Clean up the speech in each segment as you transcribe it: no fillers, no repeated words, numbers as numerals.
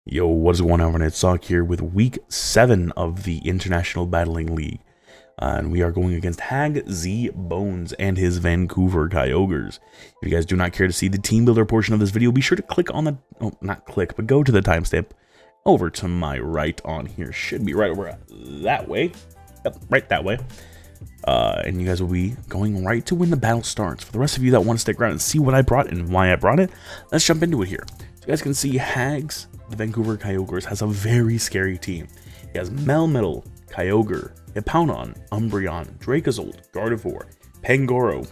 Yo, what is going on, everyone? ItzSawk here with week 7 of the International Battling League. And we are going against HaggBoneZ and his Vancouver Kyogres. If you guys do not care to see the team builder portion of this video, be sure to click on the, not click, but go to the timestamp over to my right on here. Should be right over that way. Yep, right that way. And you guys will be going right to when the battle starts. For the rest of you that want to stick around and see what I brought and why I brought it, let's jump into it here. So you guys can see the Vancouver Kyogres has a very scary team. He has Melmetal, Kyogre, Hippowdon, Umbreon, Dracozolt, Gardevoir, Pangoro,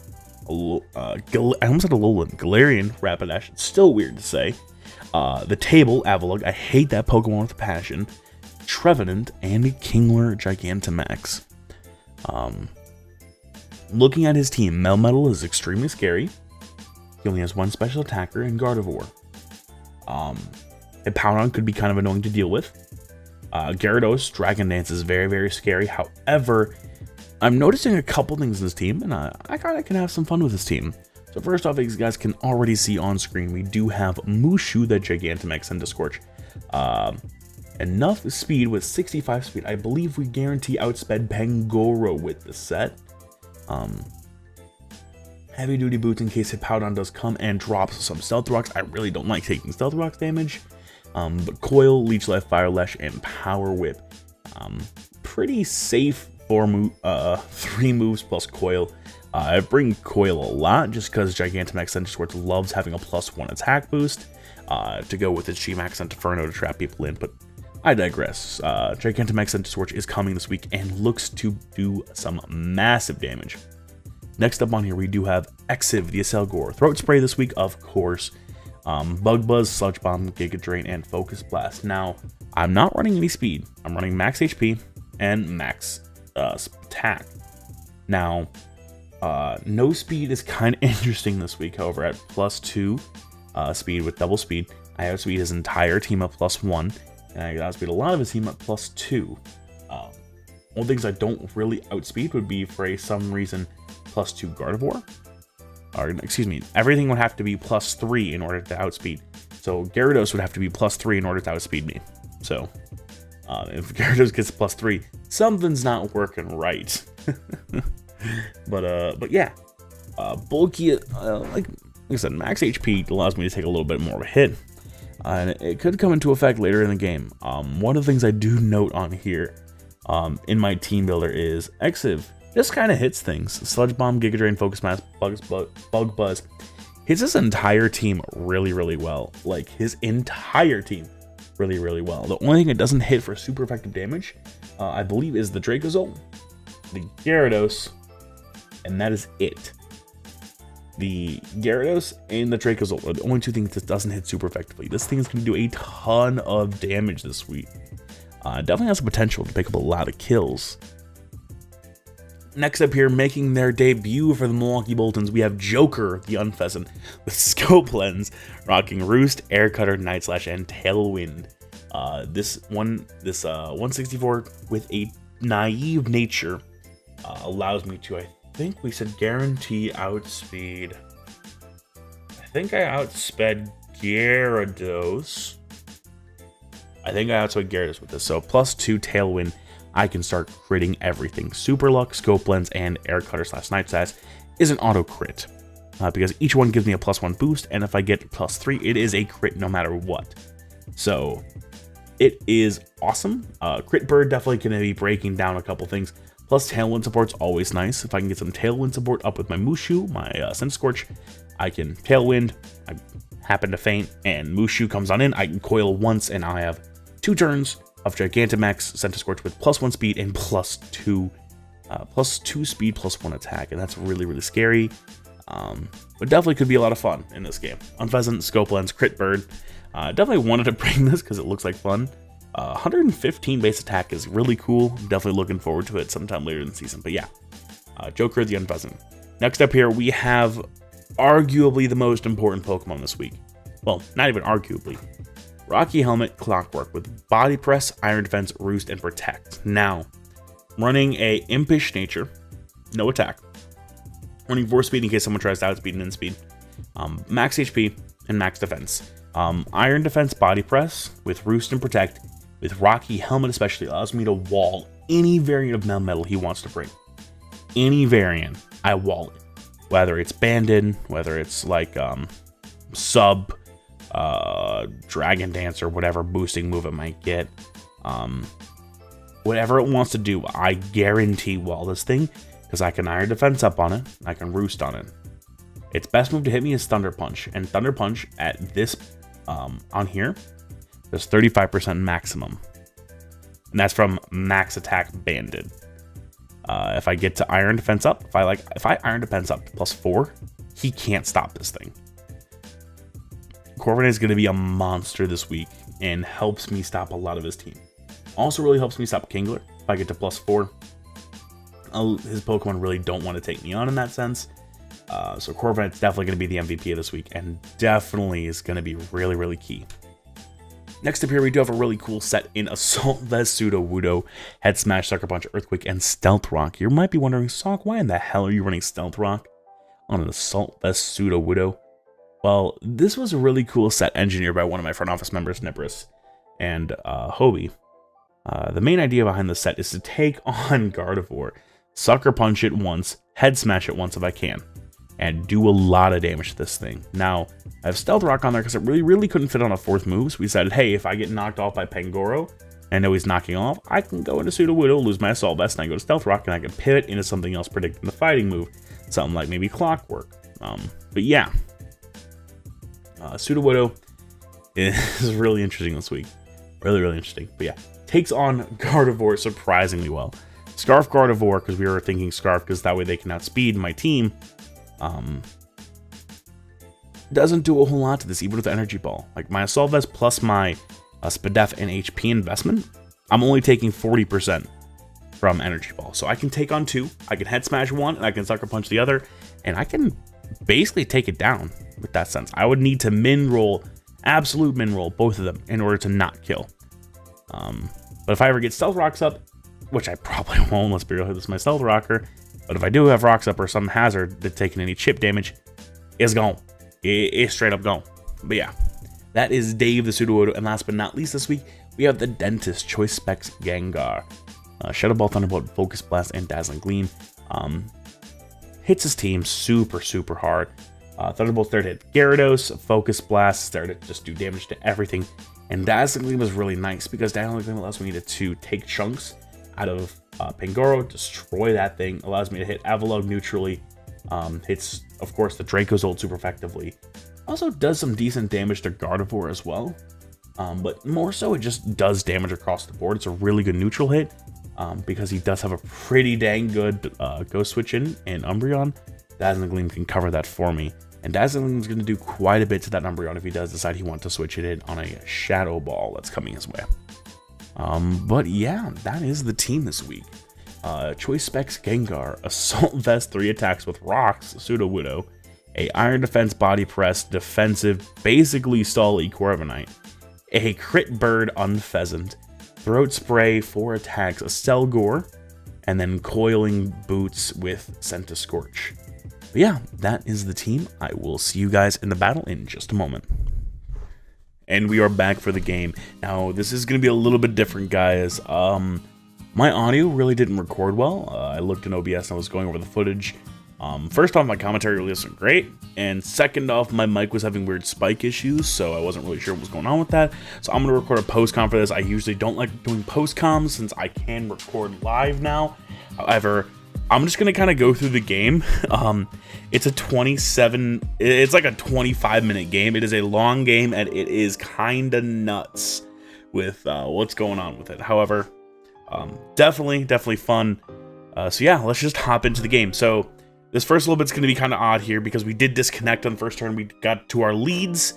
I almost said Alolan, Galarian, Rapidash, it's still weird to say, the Table, Avalugg, I hate that Pokemon with a passion, Trevenant, and Kingler Gigantamax. Looking at his team, Melmetal is extremely scary. He only has one special attacker in Gardevoir. Hippowdon could be kind of annoying to deal with. Gyarados, Dragon Dance is very, very scary. However, I'm noticing a couple things in this team, and I kind of can have some fun with this team. So first off, as you guys can already see on screen, we do have Mushu, the Gigantamax, and Scorch. Enough speed with 65 speed. I believe we guarantee outsped Pangoro with the set. Heavy duty boots in case Hippowdon does come and drops some Stealth Rocks. I really don't like taking Stealth Rocks damage. But Coil, Leech Life, Fire Lash, and Power Whip. Pretty safe 3 moves plus Coil. I bring Coil a lot just because Gigantamax Centiskorch loves having a +1 attack boost to go with its G-Max and Inferno to trap people in, but I digress. Gigantamax Centiskorch is coming this week and looks to do some massive damage. Next up on here, we do have Exiv, the Acelgor. Throat Spray this week, of course. Bug Buzz, Sludge Bomb, Giga Drain, and Focus Blast. Now, I'm not running any speed. I'm running max HP and max attack. Now, no speed is kind of interesting this week. However, at +2 speed with double speed, I outspeed his entire team at +1, and I outspeed a lot of his team at +2. One things I don't really outspeed would be for some reason +2 Gardevoir. Or, excuse me, everything would have to be +3 in order to outspeed. So Gyarados would have to be +3 in order to outspeed me. So if Gyarados gets +3, something's not working right. but yeah, bulky, like I said, max HP allows me to take a little bit more of a hit, and it could come into effect later in the game. One of the things I do note on here, in my team builder is Exiv just kind of hits things. Sludge Bomb, Giga Drain, Focus Mask, Bug Buzz hits his entire team really, really well. Like, his entire team really, really well. The only thing it doesn't hit for super effective damage, I believe, is the Dracozolt, the Gyarados, and that is it. The Gyarados and the Dracozolt are the only two things that doesn't hit super effectively. This thing is going to do a ton of damage this week. Definitely has the potential to pick up a lot of kills. Next up here, making their debut for the Milwaukee Boltunds, we have Joker, the Unpheasant, with Scope Lens, rocking Roost, Air Cutter, Night Slash, and Tailwind. This 164 with a naive nature allows me to, I think we said guarantee outspeed. I think I outsped Gyarados. With this, so +2 Tailwind. I can start critting everything. Super Luck, Scope Lens, and Air Cutter / Night Slash is an auto crit. Because each one gives me a +1 boost, and if I get +3, it is a crit no matter what. So, it is awesome. Crit Bird definitely going to be breaking down a couple things. Plus, Tailwind support's always nice. If I can get some Tailwind support up with my Mushu, my Centiskorch, I can Tailwind, I happen to faint, and Mushu comes on in, I can Coil once, and I have 2 turns of Gigantamax Centiskorch with +1 speed and +2 speed +1 attack, and that's really, really scary. But definitely could be a lot of fun in this game. Unpheasant, Scope Lens, Crit Bird. Definitely wanted to bring this because it looks like fun. 115 base attack is really cool. Definitely looking forward to it sometime later in the season. But yeah, Joker the Unpheasant. Next up here, we have arguably the most important Pokemon this week. Well, not even arguably. Rocky Helmet, Clockwork with Body Press, Iron Defense, Roost, and Protect. Now, running a Impish Nature, no attack. Running 4 speed in case someone tries to outspeed and inspeed. Max HP and max defense. Iron Defense Body Press with Roost and Protect with Rocky Helmet especially allows me to wall any variant of Melmetal he wants to bring. Any variant, I wall it. Whether it's Banded, whether it's like Sub, Dragon Dance, or whatever boosting move it might get. Whatever it wants to do, I guarantee wall this thing because I can Iron Defense up on it, I can Roost on it. Its best move to hit me is Thunder Punch, and Thunder Punch at this on here does 35% maximum, and that's from max attack banded. If I get to Iron Defense up, if I Iron Defense up to +4, he can't stop this thing. Corviknight is going to be a monster this week and helps me stop a lot of his team. Also really helps me stop Kingler if I get to +4. His Pokemon really don't want to take me on in that sense. So Corviknight's definitely going to be the MVP of this week and definitely is going to be really, really key. Next up here, we do have a really cool set in Assault Vest, Sudowoodo, Head Smash, Sucker Punch, Earthquake, and Stealth Rock. You might be wondering, Sawk, why in the hell are you running Stealth Rock on an Assault Vest Sudowoodo? Well, this was a really cool set engineered by one of my front office members, Nibris and Hobie. The main idea behind the set is to take on Gardevoir, Sucker Punch it once, Head Smash it once if I can, and do a lot of damage to this thing. Now, I have Stealth Rock on there because it really couldn't fit on a 4th move, so we decided, hey, if I get knocked off by Pangoro, and I know he's knocking off, I can go into Sudowoodo, lose my Assault Vest, and I go to Stealth Rock, and I can pivot into something else predicting the fighting move, something like maybe Clockwork. But yeah, Sudowoodo is really interesting this week. Really interesting. But yeah, takes on Gardevoir surprisingly well. Scarf Gardevoir, because we were thinking Scarf, because that way they can outspeed my team. Doesn't do a whole lot to this, even with the Energy Ball. Like my Assault Vest plus my Spadef and HP investment, I'm only taking 40% from Energy Ball. So I can take on 2, I can Head Smash 1, and I can Sucker Punch the other, and I can basically take it down with that sense. I would need to min roll, absolute min roll, both of them in order to not kill. But if I ever get Stealth Rocks up, which I probably won't, let's be real, this is my Stealth Rocker, but if I do have Rocks up or some hazard that's taking any chip damage, it's gone. It's straight up gone. But yeah, that is Dave the Sudowoodo, and last but not least this week, we have the Dentist Choice Specs Gengar. Shadow Ball, Thunderbolt, Focus Blast, and Dazzling Gleam. Hits his team super hard. Thunderbolt's there to hit Gyarados, Focus Blast is there to just do damage to everything. And Dazzling Gleam is really nice because Dazzling Gleam allows me to take chunks out of Pangoro, destroy that thing, allows me to hit Avalugg neutrally, hits, of course, the Dracozolt super effectively. Also does some decent damage to Gardevoir as well, but more so it just does damage across the board. It's a really good neutral hit because he does have a pretty dang good Ghost Switch in Umbreon. Dazzling Gleam can cover that for me. And Dazzling Gleam is going to do quite a bit to that Umbreon if he does decide he wants to switch it in on a Shadow Ball that's coming his way. But yeah, that is the team this week. Choice Specs Gengar, Assault Vest 3 attacks with Rocks, Sudowoodo, a Iron Defense Body Press, defensive, basically stall Corviknight, a Crit Bird Unpheasant, Throat Spray 4 attacks, a Selgor, and then Coiling Boots with Scorch. But yeah, that is the team. I will see you guys in the battle in just a moment. And we are back for the game. Now, this is going to be a little bit different, guys. My audio really didn't record well. I looked in OBS and I was going over the footage. First off, my commentary really wasn't great. And second off, my mic was having weird spike issues, so I wasn't really sure what was going on with that. So I'm going to record a post-com for this. I usually don't like doing post-coms since I can record live now. However, I'm just going to kind of go through the game. It's a 25-minute game. It is a long game, and it is kind of nuts with what's going on with it. However, definitely fun. So yeah, let's just hop into the game. So this first little bit's going to be kind of odd here because we did disconnect on the first turn. We got to our leads.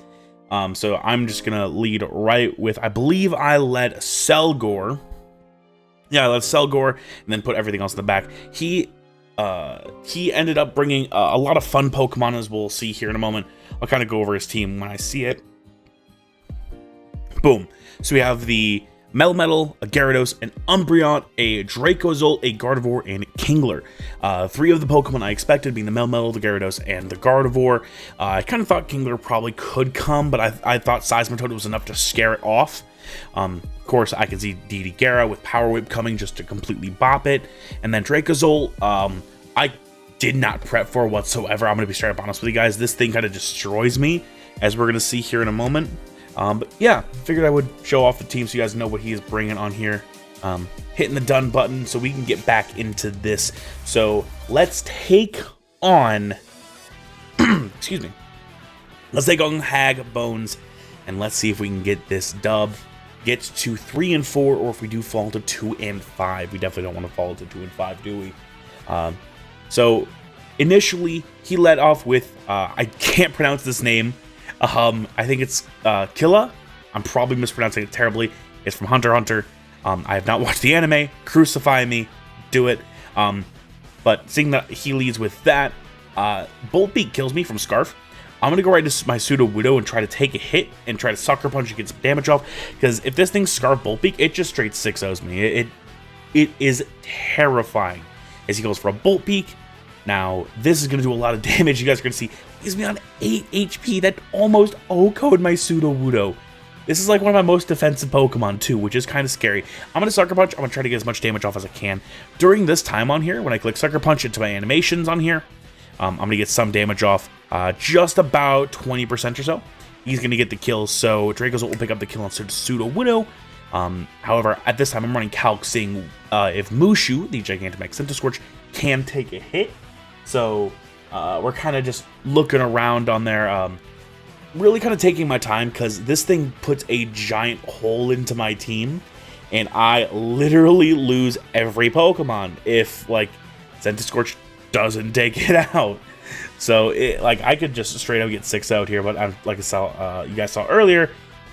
So I'm just going to lead right with, I believe I led Selgor. Yeah, let's Selgor and then put everything else in the back. He ended up bringing a lot of fun Pokemon, as we'll see here in a moment. I'll kind of go over his team when I see it. Boom. So we have the Melmetal, a Gyarados, an Umbreon, a Dracozolt, a Gardevoir, and Kingler. 3 of the Pokemon I expected, being the Melmetal, the Gyarados, and the Gardevoir. I kind of thought Kingler probably could come, but I thought Seismitoad was enough to scare it off. Of course, I can see DD Gara with Power Whip coming just to completely bop it. And then Dracozolt, I did not prep for whatsoever. I'm going to be straight up honest with you guys. This thing kind of destroys me, as we're going to see here in a moment. But yeah, figured I would show off the team so you guys know what he is bringing on here. Hitting the done button so we can get back into this. So let's take on, excuse me, let's take on HaggBoneZ, and let's see if we can get this dub, get to 3 and 4, or if we do fall to 2 and 5. We definitely don't want to fall to 2 and 5, do we? So initially he led off with, I can't pronounce this name. I think it's Killa. I'm probably mispronouncing it terribly. It's from Hunter x Hunter. I have not watched the anime. Crucify me. Do it. But seeing that he leads with that, Bolt Beak kills me from Scarf. I'm going to go right to my Sudowoodo and try to take a hit and try to Sucker Punch and get some damage off. Because if this thing's Scarf Bolt Beak, it just straight 6-0s me. It is terrifying as he goes for a Bolt Beak. Now, this is going to do a lot of damage. You guys are going to see, he's me on 8 HP. That almost O-code my Sudowoodo. This is like one of my most defensive Pokemon too, which is kind of scary. I'm going to Sucker Punch. I'm going to try to get as much damage off as I can. During this time on here, when I click Sucker Punch into my animations on here, I'm going to get some damage off, just about 20% or so. He's going to get the kill, so Dracozolt will pick up the kill instead of Sudowoodo. However, at this time, I'm running Calc, seeing if Mushu, the Gigantamax Centiskorch, can take a hit. So we're kind of just looking around on there, really kind of taking my time, because this thing puts a giant hole into my team, and I literally lose every Pokemon if, like, Centiskorch doesn't take it out. So, I could just straight up get 6 out here, but like I saw, you guys saw earlier,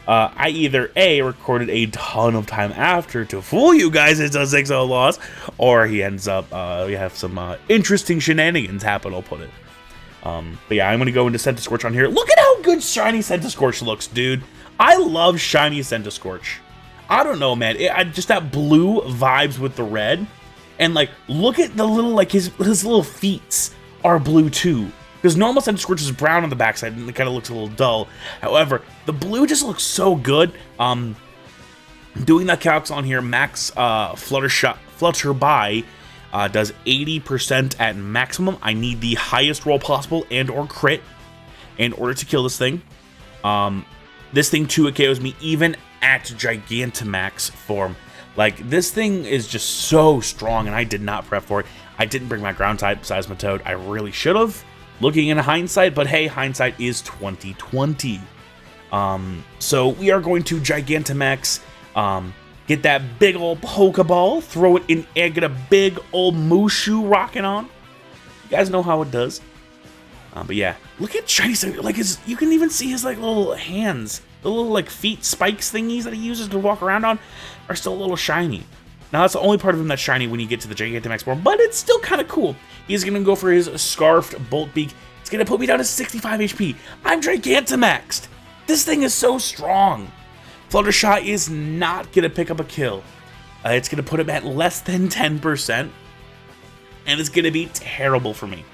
I either A, recorded a ton of time after to fool you guys into a 6-0 loss, or he ends up, we have some interesting shenanigans happen, I'll put it. But yeah, I'm going to go into Centiskorch on here. Look at how good Shiny Centiskorch looks, dude. I love Shiny Centiskorch. I don't know, man. Just that blue vibes with the red. And, like, look at the little, like, his little feet are blue, too. Because normal Centiskorch is brown on the backside, and it kind of looks a little dull. However, the blue just looks so good. Doing that calcs on here, max Flutter by does 80% at maximum. I need the highest roll possible and or crit in order to kill this thing. This thing too, it KOs me even at Gigantamax form. Like, this thing is just so strong, and I did not prep for it. I didn't bring my ground type Seismitoad. I really should have, looking in hindsight, but hey, hindsight is 2020. So we are going to Gigantamax, get that big old Pokeball, throw it in air, get a big old Mushu rocking on. You guys know how it does. But yeah, look at Shiny, like you can even see his like little hands, the little like feet spikes thingies that he uses to walk around on are still a little shiny. Now that's the only part of him that's shiny when you get to the Gigantamax form, but it's still kind of cool. He's gonna go for his Scarfed Bolt Beak. It's gonna put me down to 65 HP. I'm Gigantamaxed. This thing is so strong. Fluttershy is not gonna pick up a kill. It's gonna put him at less than 10%, and it's gonna be terrible for me.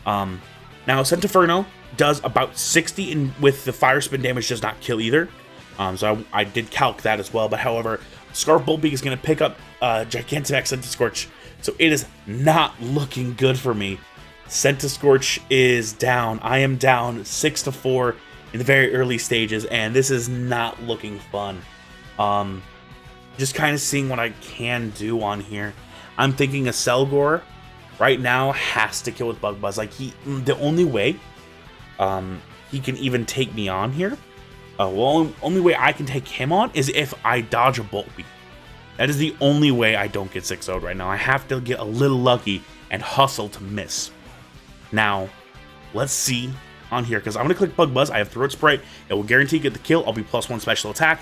Now Centiferno does about 60, and with the Fire Spin damage does not kill either. So I did calc that as well. But however, Scarf Bolt Beak is gonna pick up Gigantamax Centiskorch, so it is not looking good for me. Centiskorch is down. I am down 6-4 in the very early stages, and this is not looking fun. Just kind of seeing what I can do on here. I'm thinking a Selgor right now has to kill with Bug Buzz. Like, the only way he can even take me on here, only way I can take him on is if I dodge a Bolt Beak. That is the only way I don't get 6-0'd right now. I have to get a little lucky and hustle to miss. Now, let's see on here, because I'm going to click Bug Buzz. I have Throat Spray. It will guarantee get the kill. I'll be +1 special attack.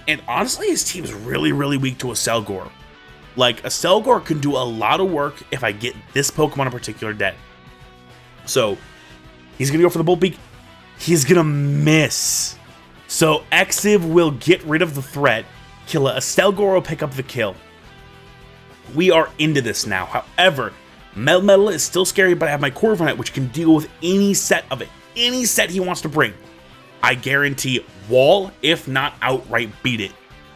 And honestly, his team is really, really weak to a Selgor. Like, a Selgor can do a lot of work if I get this Pokemon in particular dead. So, he's going to go for the Bolt Beak. He's going to miss. So, Exiv will get rid of the threat. Kill a Selgor will pick up the kill. We are into this now. However, Metal is still scary, but I have my Corviknight, which can deal with any set of it. Any set he wants to bring. I guarantee wall, if not outright beat it.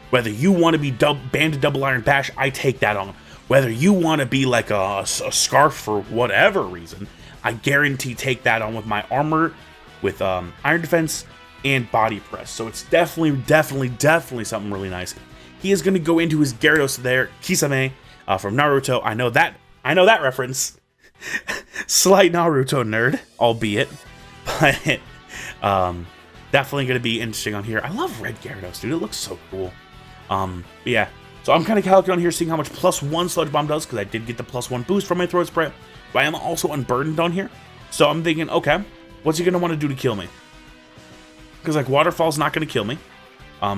Whether you want to be Banded Double Iron Bash, I take that on. Whether you want to be like a Scarf for whatever reason, I guarantee take that on with my armor, with Iron Defense, and Body Press. So it's definitely something really nice. He is going to go into his Gyarados there, Kisame, from Naruto. I know that reference. Slight Naruto nerd, albeit, but definitely going to be interesting on here. I love red Gyarados, dude. It looks so cool. Yeah. So I'm kind of calculating here, seeing how much +1 Sludge Bomb does, because I did get the +1 boost from my Throat Spray, but I am also unburdened on here. So I'm thinking, okay, what's he going to want to do to kill me? Because, like, Waterfall's not going to kill me.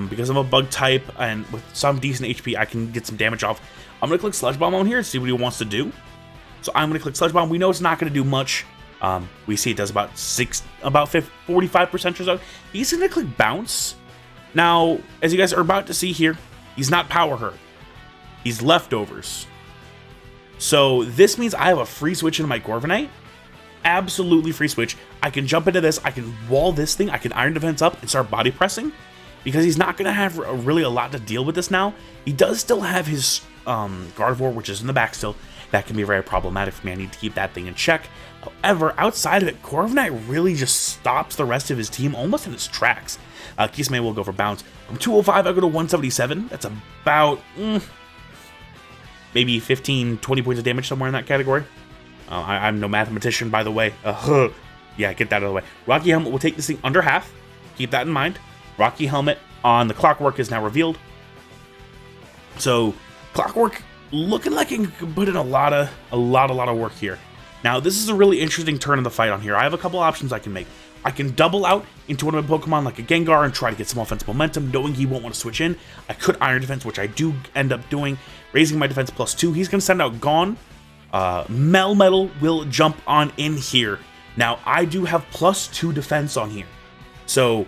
Because I'm a bug type, and with some decent HP, I can get some damage off. I'm going to click Sludge Bomb on here and see what he wants to do. So I'm going to click Sludge Bomb. We know it's not going to do much. We see it does about 45% or so. He's going to click Bounce. Now, as you guys are about to see here, he's not Power Herd. He's Leftovers. So this means I have a free switch into my Corviknight. Absolutely free switch. I can jump into this. I can wall this thing. I can Iron Defense up and start Body Pressing. Because he's not going to have really a lot to deal with this now. He does still have his Gardevoir, which is in the back still. That can be very problematic for me. I need to keep that thing in check. However, outside of it, Corviknight really just stops the rest of his team almost in its tracks. Kisame will go for Bounce. From 205, I go to 177. That's about maybe 15, 20 points of damage somewhere in that category. I'm no mathematician, by the way. Yeah, get that out of the way. Rocky Helmet will take this thing under half. Keep that in mind. Rocky Helmet on the Clockwork is now revealed. So, Clockwork looking like it can put in a lot of work here. Now, this is a really interesting turn in the fight on here. I have a couple options I can make. I can double out into one of my Pokemon like a Gengar and try to get some offensive momentum, knowing he won't want to switch in. I could Iron Defense, which I do end up doing, raising my defense +2. He's going to send out Gone. Metal will jump on in here. Now, I do have +2 defense on here. So,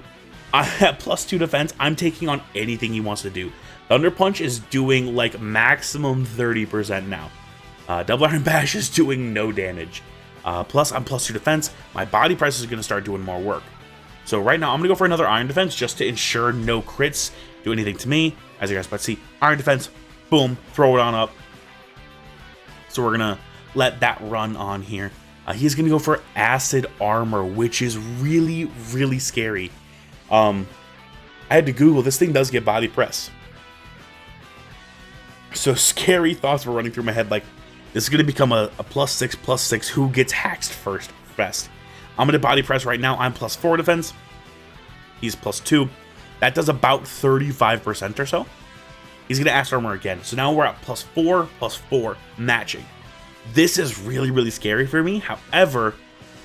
I have +2 defense. I'm taking on anything he wants to do. Thunder Punch is doing like maximum 30% now. Double Iron Bash is doing no damage. Plus, I'm +2 defense. My Body Press is going to start doing more work. So right now, I'm going to go for another Iron Defense just to ensure no crits do anything to me. As you guys might see, Iron Defense, boom, throw it on up. So we're going to let that run on here. He's going to go for Acid Armor, which is really scary. I had to Google, this thing does get Body Press. So scary thoughts were running through my head, like, this is going to become a +6/+6, who gets hacked first, best. I'm going to Body Press right now, I'm +4 defense, he's +2, that does about 35% or so. He's going to Acid Armor again, so now we're at +4/+4, matching. This is really scary for me, however,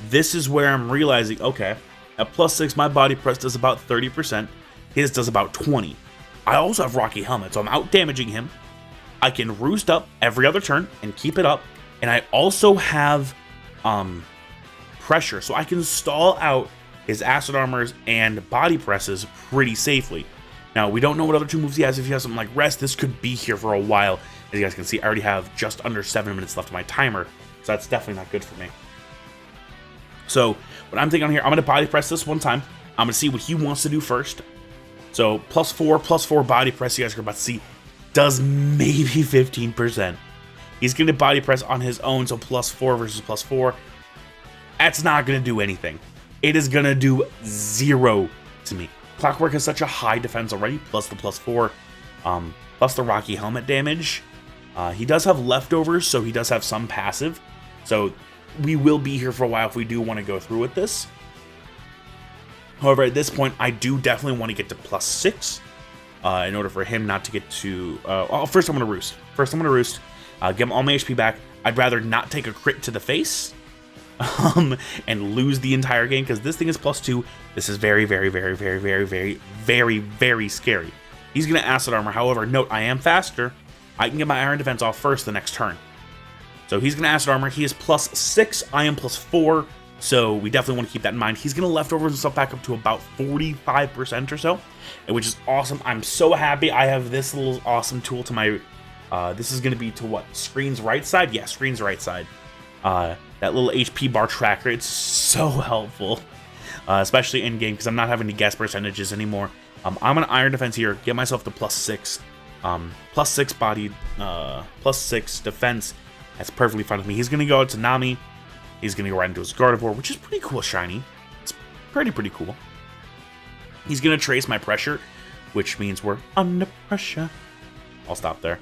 this is where I'm realizing, okay, at +6, my Body Press does about 30%, his does about 20. I also have Rocky Helmet, so I'm out damaging him. I can Roost up every other turn and keep it up, and I also have Pressure, so I can stall out his Acid Armors and Body Presses pretty safely. Now, we don't know what other 2 moves he has. If he has something like Rest, this could be here for a while. As you guys can see, I already have just under 7 minutes left on my timer, so that's definitely not good for me. So, what I'm thinking on here, I'm going to Body Press this one time. I'm going to see what he wants to do first. So, +4/+4 Body Press, you guys are about to see, does maybe 15%. He's going to Body Press on his own, so +4 versus +4. That's not going to do anything. It is going to do 0 to me. Clockwork has such a high defense already, plus the +4, plus the Rocky Helmet damage. He does have Leftovers, so he does have some passive. So we will be here for a while if we do want to go through with this. However, at this point, I do definitely want to get to +6 in order for him not to get to... first I'm going to Roost. Get him all my HP back. I'd rather not take a crit to the face and lose the entire game, because this thing is +2. This is very scary. He's going to Acid Armor. However, note, I am faster. I can get my Iron Defense off first the next turn. So he's going to Acid Armor. He is +6. I am +4. So we definitely want to keep that in mind. He's going to Leftovers himself back up to about 45% or so, which is awesome. I'm so happy I have this little awesome tool to my This is going to be to what? Screen's right side? Yeah, screen's right side. That little HP bar tracker, it's so helpful. Especially in game, because I'm not having to guess percentages anymore. I'm gonna Iron Defense here, get myself to +6. +6 body, +6 defense. That's perfectly fine with me. He's gonna go out to Nami. He's gonna go right into his Gardevoir, which is pretty cool, shiny. It's pretty cool. He's gonna trace my pressure, which means we're under pressure. I'll stop there.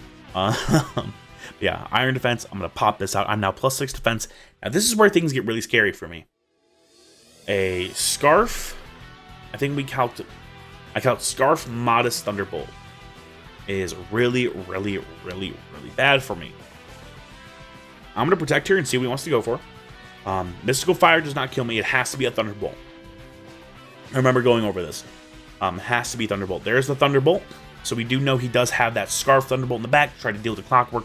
Yeah, Iron Defense. I'm gonna pop this out. I'm now +6 defense. Now this is where things get really scary for me. A Scarf. I think I count Scarf, Modest, Thunderbolt is really bad for me. I'm gonna protect here and see what he wants to go for. Mystical Fire does not kill me. It has to be a Thunderbolt. I remember going over this. Has to be Thunderbolt. There's the Thunderbolt. So we do know he does have that Scarf Thunderbolt in the back to try to deal with the Clockwork.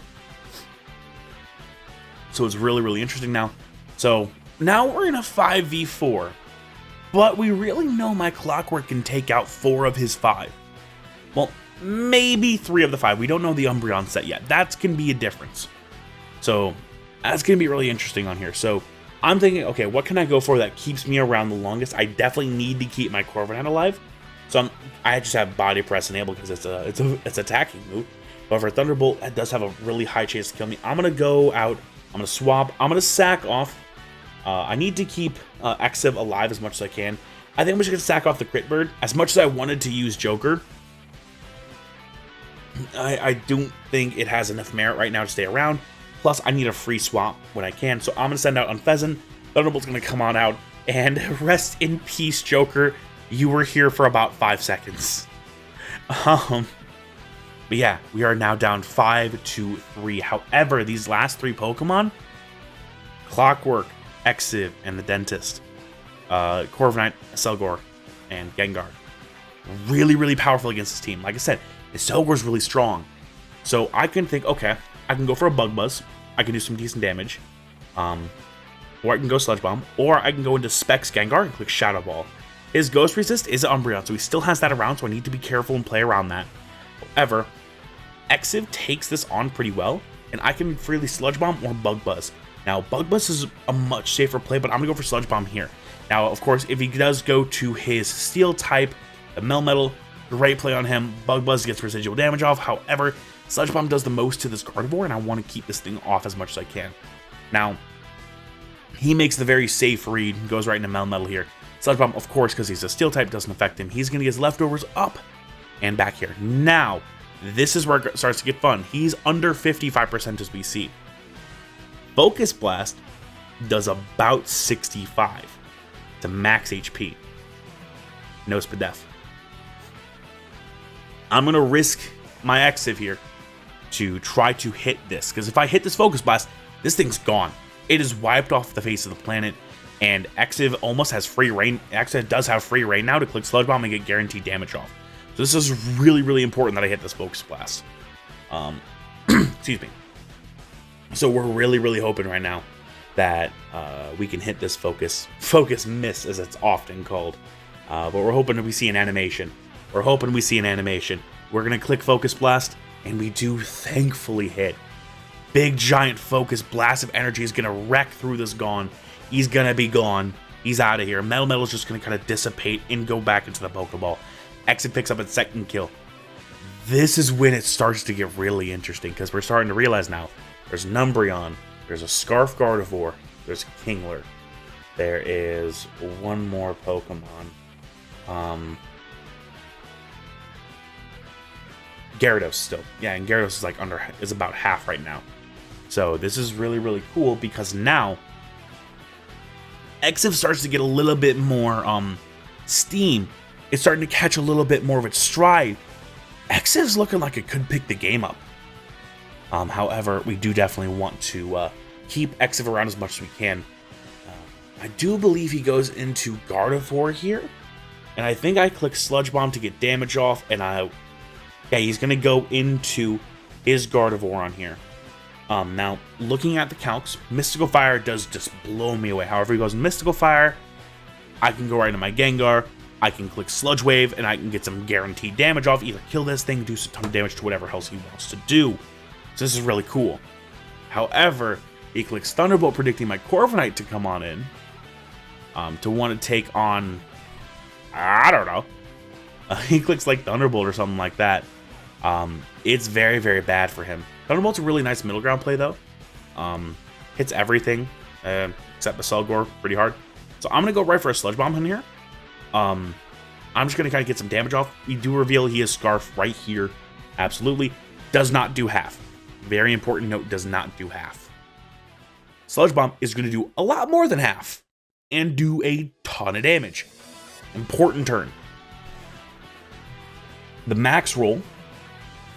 So it's really interesting now. So now we're in a 5v4. But we really know my Clockwork can take out 4 of his 5. Well, maybe 3 of the 5. We don't know the Umbreon set yet. That's going to be a difference. So that's going to be really interesting on here. So I'm thinking, okay, what can I go for that keeps me around the longest? I definitely need to keep my Corviknight alive. So I just have Body Press enabled because it's attacking move. But for Thunderbolt, that does have a really high chance to kill me. I'm going to go out. I'm going to swap. I'm going to sack off. I need to keep Exiv alive as much as I can. I think I'm just going to sack off the Crit Bird. As much as I wanted to use Joker, I don't think it has enough merit right now to stay around. Plus, I need a free swap when I can. So I'm going to send out Unfezant. Thunderbolt's going to come on out. And rest in peace, Joker. You were here for about 5 seconds. But yeah, we are now down 5-3. However, these last 3 Pokemon, Clockwork, Exiv, and the Dentist, Corviknight, Selgor, and Gengar, really powerful against this team. Like I said, Selgor's really strong. So I can think, okay, I can go for a Bug Buzz. I can do some decent damage. Or I can go Sludge Bomb. Or I can go into Specs Gengar and click Shadow Ball. His Ghost Resist is Umbreon, so he still has that around, so I need to be careful and play around that. However, Exiv takes this on pretty well, and I can freely Sludge Bomb or Bug Buzz. Now, Bug Buzz is a much safer play, but I'm going to go for Sludge Bomb here. Now, of course, if he does go to his Steel type, the Melmetal, great play on him. Bug Buzz gets residual damage off. However, Sludge Bomb does the most to this Gardevoir, and I want to keep this thing off as much as I can. Now, he makes the very safe read, goes right into Melmetal here. Sludge Bomb, of course, because he's a Steel type, doesn't affect him. He's going to get his leftovers up and back here. Now, this is where it starts to get fun. He's under 55% as we see. Focus Blast does about 65 to max HP. No Spadef. I'm going to risk my Exiv here to try to hit this, because if I hit this Focus Blast, this thing's gone. It is wiped off the face of the planet, and Exiv almost has free reign. Exiv does have free reign now to click Sludge Bomb and get guaranteed damage off. So this is really important that I hit this Focus Blast. Excuse me. So we're really hoping right now that we can hit this Focus Miss, as it's often called. But we're hoping that we see an animation. We're going to click Focus Blast, and we do thankfully hit. Big giant Focus Blast of energy is going to wreck through this Gone. He's going to be gone. He's out of here. Metal is just going to kind of dissipate and go back into the Pokeball. Exit picks up its second kill. This is when it starts to get really interesting, because we're starting to realize now there's an Umbreon, there's a Scarf Gardevoir, there's a Kingler. There is one more Pokemon. Gyarados still. Yeah, and Gyarados is is about half right now. So this is really cool, because now Exiv starts to get a little bit more steam. It's starting to catch a little bit more of its stride. Exiv's looking like it could pick the game up. However, we do definitely want to keep Exiv around as much as we can. I do believe he goes into Gardevoir here. And I think I click Sludge Bomb to get damage off. And yeah, he's going to go into his Gardevoir on here. Now, looking at the calcs, Mystical Fire does just blow me away. However, he goes Mystical Fire. I can go right into my Gengar. I can click Sludge Wave, and I can get some guaranteed damage off. Either kill this thing, do some ton of damage to whatever else he wants to do. So this is really cool. However, he clicks Thunderbolt, predicting my Corviknight to come on in. To want to take on, I don't know. He clicks like Thunderbolt or something like that. It's very, very bad for him. Thunderbolt's a really nice middle ground play though. Hits everything except the Selgor pretty hard. So I'm gonna go right for a Sludge Bomb in here. I'm just gonna kind of get some damage off. We do reveal he has Scarf right here. Absolutely. Does not do half. Very important note, does not do half. Sludge Bomb is gonna do a lot more than half and do a ton of damage. Important turn. The max roll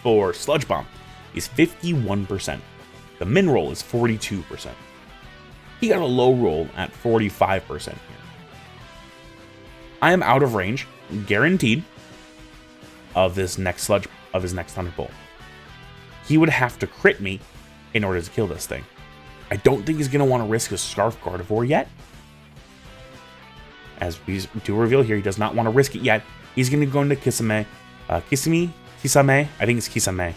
for Sludge Bomb is 51%. The min roll is 42%. He got a low roll at 45% here. I am out of range, guaranteed, of his next Thunderbolt. He would have to crit me in order to kill this thing. I don't think he's going to want to risk his Scarf Gardevoir yet. As we do reveal here, he does not want to risk it yet. He's going to go into Kisame. Kisame? I think it's Kisame.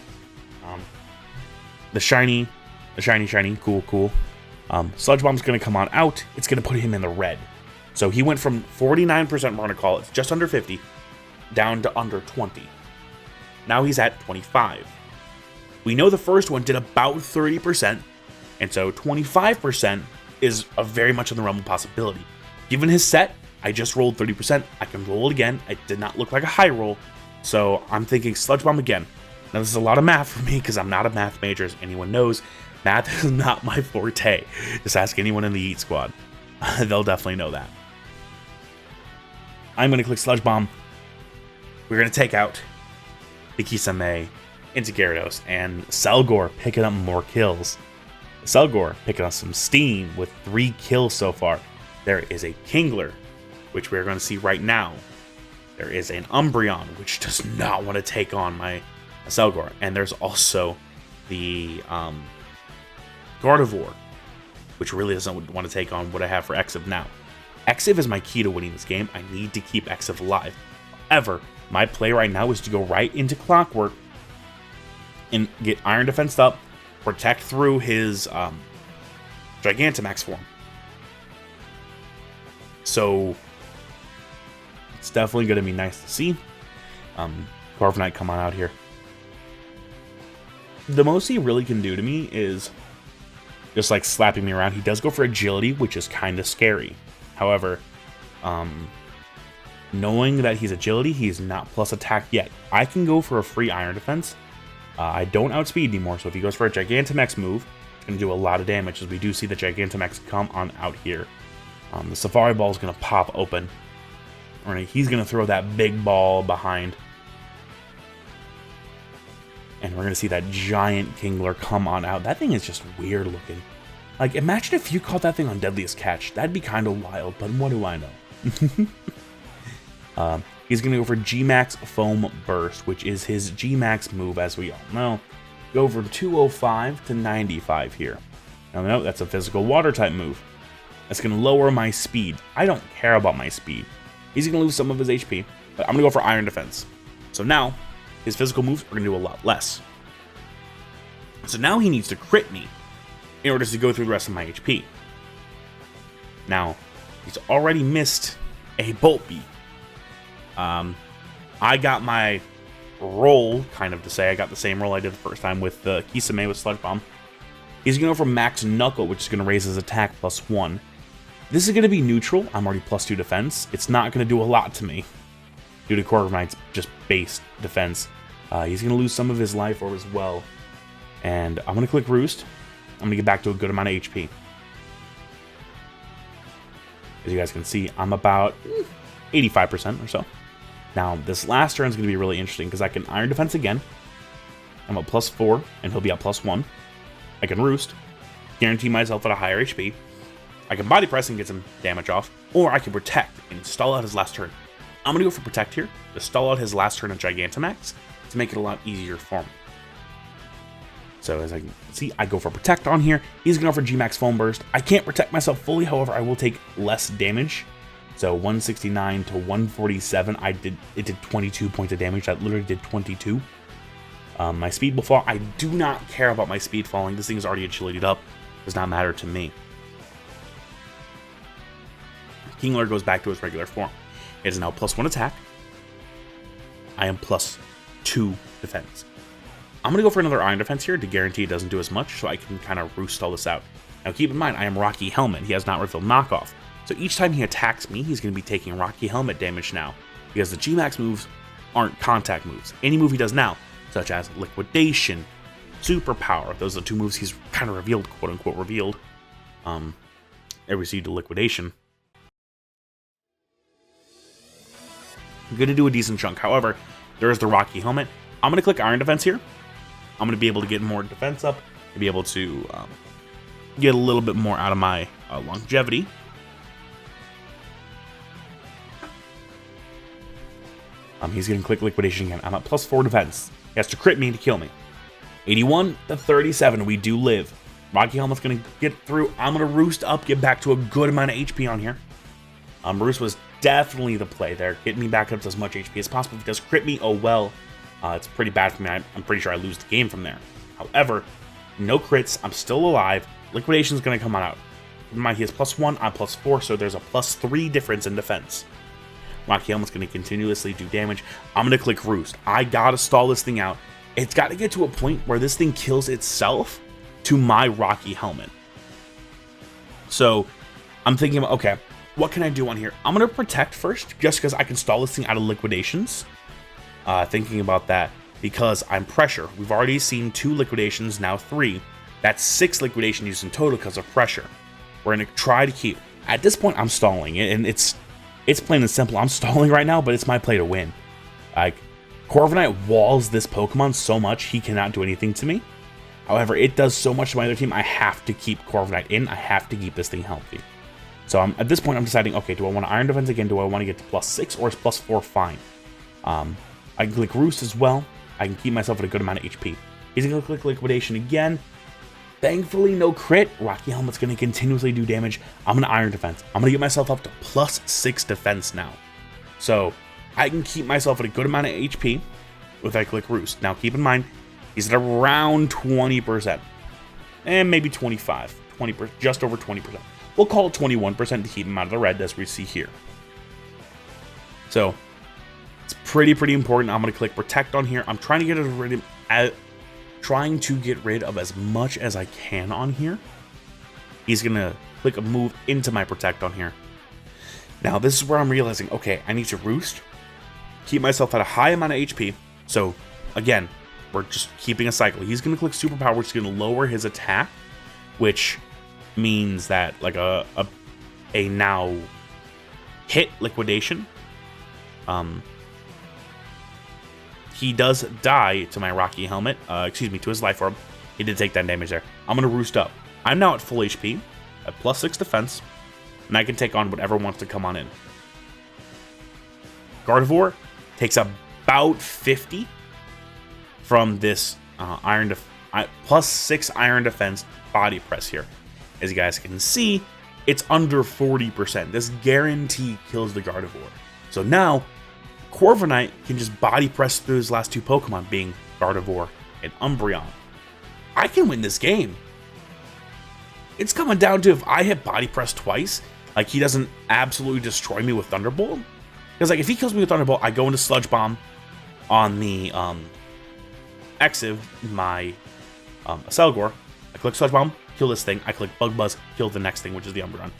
The shiny, cool. Sludge Bomb's going to come on out. It's going to put him in the red. So he went from 49%, we're going to call it, just under 50, down to under 20. Now he's at 25. We know the first one did about 30%, and so 25% is a very much in the realm of possibility. Given his set, I just rolled 30%. I can roll it again. It did not look like a high roll, so I'm thinking Sludge Bomb again. Now this is a lot of math for me because I'm not a math major, as anyone knows. Math is not my forte. Just ask anyone in the Eat Squad. They'll definitely know that. I'm going to click Sludge Bomb. We're going to take out the Kisame into Gyarados, and Selgor picking up more kills. Selgor picking up some steam with 3 kills so far. There is a Kingler, which we're going to see right now. There is an Umbreon, which does not want to take on my Selgor. And there's also the Gardevoir, which really doesn't want to take on what I have for Exiv now. Exiv is my key to winning this game. I need to keep Exiv alive. However, my play right now is to go right into Clockwork and get Iron Defense up, protect through his Gigantamax form. So it's definitely going to be nice to see Corviknight come on out here. The most he really can do to me is just like slapping me around. He does go for agility, which is kind of scary. However, knowing that he's agility, he's not plus attack yet. I can go for a free Iron Defense. I don't outspeed anymore, so if he goes for a Gigantamax move, it's going to do a lot of damage, as we do see the Gigantamax come on out here. The Safari Ball is going to pop open. Right, he's going to throw that big ball behind. And we're going to see that giant Kingler come on out. That thing is just weird looking. Like, imagine if you caught that thing on Deadliest Catch. That'd be kind of wild, but what do I know? He's going to go for G-Max Foam Burst, which is his G-Max move, as we all know. Go from 205 to 95 here. Now, no, that's a physical water-type move. That's going to lower my speed. I don't care about my speed. He's going to lose some of his HP, but I'm going to go for Iron Defense. So now, his physical moves are going to do a lot less. So now he needs to crit me in order to go through the rest of my HP. Now, he's already missed a Bolt Beat. I got my roll, kind of to say. I got the same roll I did the first time with the Kisame with Sludge Bomb. He's going to go for Max Knuckle, which is going to raise his attack +1. This is going to be neutral. I'm already +2 defense. It's not going to do a lot to me due to Corviknight's just base defense. He's going to lose some of his life orb as well. And I'm going to click Roost. I'm going to get back to a good amount of HP. As you guys can see, I'm about 85% or so. Now, this last turn is going to be really interesting because I can Iron Defense again. I'm at +4, and he'll be at +1. I can Roost, guarantee myself at a higher HP. I can Body Press and get some damage off, or I can Protect and stall out his last turn. I'm going to go for Protect here, to stall out his last turn of Gigantamax, to make it a lot easier for me. So as I can see, I go for Protect on here. He's going to go for G-Max Foam Burst. I can't protect myself fully, however, I will take less damage. So 169 to 147, it did 22 points of damage. That literally did 22. My speed will fall. I do not care about my speed falling. This thing is already agilityed up. Does not matter to me. Kingler goes back to his regular form. It is now +1 attack. I am +2 defense. I'm going to go for another Iron Defense here to guarantee it doesn't do as much, so I can kind of roost all this out. Now keep in mind, I am Rocky Helmet. He has not refilled knockoff. So each time he attacks me, he's going to be taking Rocky Helmet damage now, because the G-Max moves aren't contact moves. Any move he does now, such as Liquidation, Superpower, those are the 2 moves he's kind of revealed, quote-unquote revealed, it received a Liquidation. I'm going to do a decent chunk. However, there's the Rocky Helmet. I'm going to click Iron Defense here. I'm going to be able to get more defense up, to be able to get a little bit more out of my longevity. He's going to click Liquidation again. I'm at +4 defense. He has to crit me to kill me. 81 to 37. We do live. Rocky Helmet's going to get through. I'm going to roost up, get back to a good amount of HP on here. Roost was definitely the play there. Get me back up to as much HP as possible. If he does crit me, oh well. It's pretty bad for me. I'm pretty sure I lose the game from there. However, no crits. I'm still alive. Liquidation's going to come on out. Keep in mind, he has +1, I'm +4, so there's a +3 difference in defense. Rocky Helmet's going to continuously do damage. I'm going to click Roost. I got to stall this thing out. It's got to get to a point where this thing kills itself to my Rocky Helmet. So I'm thinking about, okay, what can I do on here? I'm going to Protect first, just because I can stall this thing out of Liquidations. Thinking about that, because I'm Pressure. We've already seen 2 Liquidations, now 3. That's 6 Liquidation used in total because of Pressure. We're going to try to keep... At this point, I'm stalling, and it's plain and simple. I'm stalling right now, but it's my play to win. Like, Corviknight walls this Pokemon so much, he cannot do anything to me. However, it does so much to my other team, I have to keep Corviknight in. I have to keep this thing healthy. So at this point, I'm deciding, okay, do I want to Iron Defense again? Do I want to get to +6 or is +4 fine? I can click Roost as well. I can keep myself at a good amount of HP. He's going to click Liquidation again. Thankfully, no crit. Rocky Helmet's going to continuously do damage. I'm going to Iron Defense. I'm going to get myself up to +6 defense now. So I can keep myself at a good amount of HP if I click Roost. Now, keep in mind, he's at around 20%. And maybe 25. 20%, just over 20%. We'll call it 21% to keep him out of the red, as we see here. So it's pretty important. I'm going to click Protect on here. I'm trying to get rid of as much as I can on here. He's going to click a move into my Protect on here. Now, this is where I'm realizing, okay, I need to Roost, keep myself at a high amount of HP. So, again, we're just keeping a cycle. He's going to click Superpower, which is going to lower his attack, which means that, like, a now hit Liquidation. He does die to my Rocky Helmet, to his Life Orb. He did take that damage there. I'm going to Roost up. I'm now at full HP, at +6 defense, and I can take on whatever wants to come on in. Gardevoir takes about 50 from this +6 Iron Defense Body Press here. As you guys can see, it's under 40%. This guarantee kills the Gardevoir. So now, Corviknight can just body press through his last 2 Pokemon, being Gardevoir and Umbreon. I can win this game. It's coming down to if I hit body press twice, like he doesn't absolutely destroy me with Thunderbolt. Because like if he kills me with Thunderbolt, I go into Sludge Bomb on the Exiv, my Selgor. I click Sludge Bomb, kill this thing. I click Bug Buzz, kill the next thing, which is the Umbreon.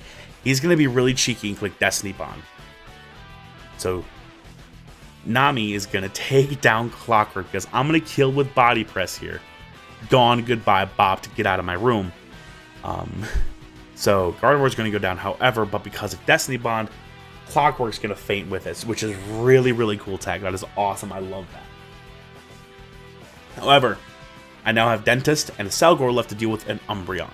He's going to be really cheeky and click Destiny Bond. So Nami is going to take down Clockwork because I'm going to kill with Body Press here. Gone, goodbye, Bob, to get out of my room. So Gardevoir is going to go down, however, but because of Destiny Bond, Clockwork's going to faint with it, which is really cool tag. That is awesome. I love that. However, I now have Dentist and a Selgor left to deal with an Umbreon.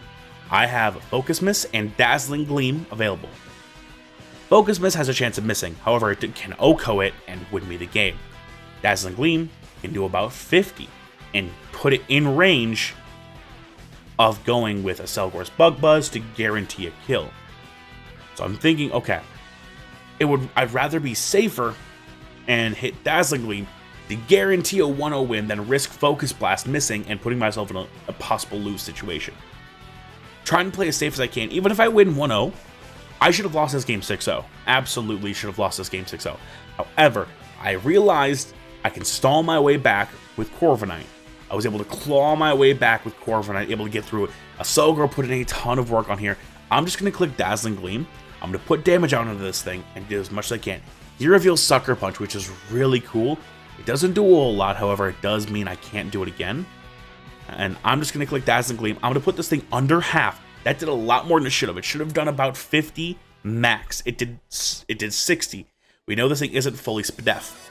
I have Focus Miss and Dazzling Gleam available. Focus Miss has a chance of missing, however it can OHKO it and win me the game. Dazzling Gleam can do about 50 and put it in range of going with a Selgor's Bug Buzz to guarantee a kill. So I'm thinking, okay, I'd rather be safer and hit Dazzling Gleam to guarantee a 1-0 win than risk Focus Blast missing and putting myself in a possible lose situation. Trying to play as safe as I can. Even if I win 1-0, I should have lost this game 6-0. Absolutely should have lost this game 6-0. However, I realized I can stall my way back with Corviknight. I was able to claw my way back with Corviknight, able to get through it. A Selgor put in a ton of work on here. I'm just going to click Dazzling Gleam. I'm going to put damage out into this thing and do as much as I can. He reveals Sucker Punch, which is really cool. It doesn't do a whole lot, however, it does mean I can't do it again. And I'm just going to click Dazzling Gleam. I'm going to put this thing under half. That did a lot more than it should have. It should have done about 50 max. It did 60. We know this thing isn't fully SPDEF.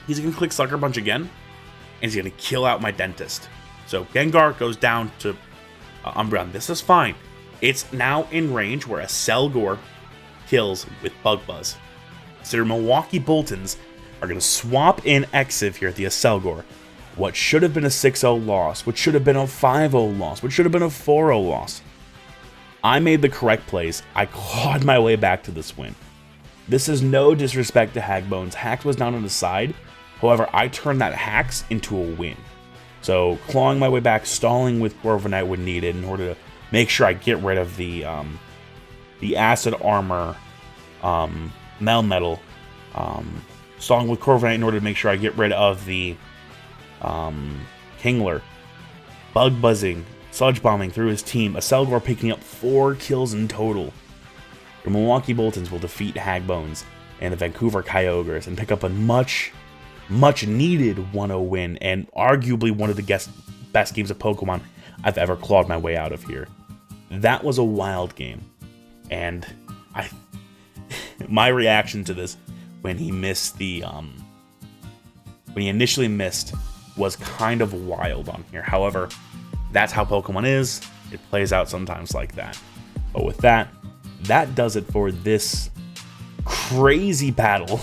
He's going to click Sucker Punch again, and he's going to kill out my Dentist. So Gengar goes down to Umbreon. This is fine. It's now in range where a Selgor kills with Bug Buzz. So your Milwaukee Boltunds are going to swap in Exiv here at the Selgor. What should have been a 6-0 loss, what should have been a 5-0 loss, what should have been a 4-0 loss. I made the correct plays. I clawed my way back to this win. This is no disrespect to HaggBoneZ. Hacks was down on the side. However, I turned that Hacks into a win. So clawing my way back, stalling with Corviknight when needed in order to make sure I get rid of the Acid Armor, Melmetal, stalling with Corviknight in order to make sure I get rid of the Kingler, Bug Buzzing, Sludge Bombing through his team, a Selgor picking up 4 kills in total. The Milwaukee Boltunds will defeat HaggBoneZ and the Vancouver Kyogres and pick up a much needed 1-0 win and arguably one of the best games of Pokemon I've ever clawed my way out of here. That was a wild game, and my reaction to this when he missed the when he initially missed was kind of wild on here. However, that's how Pokemon is. It plays out sometimes like that. But with that does it for this crazy battle.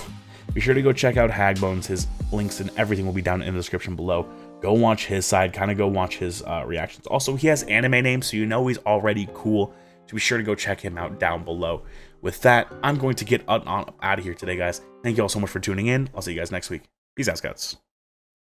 Be sure to go check out HaggBoneZ. His links and everything will be down in the description below. Go watch his side, kind of go watch his reactions. Also, he has anime names, so you know he's already cool. So be sure to go check him out down below. With that, I'm going to get out of here today, guys. Thank you all so much for tuning in. I'll see you guys next week. Peace out, Scouts.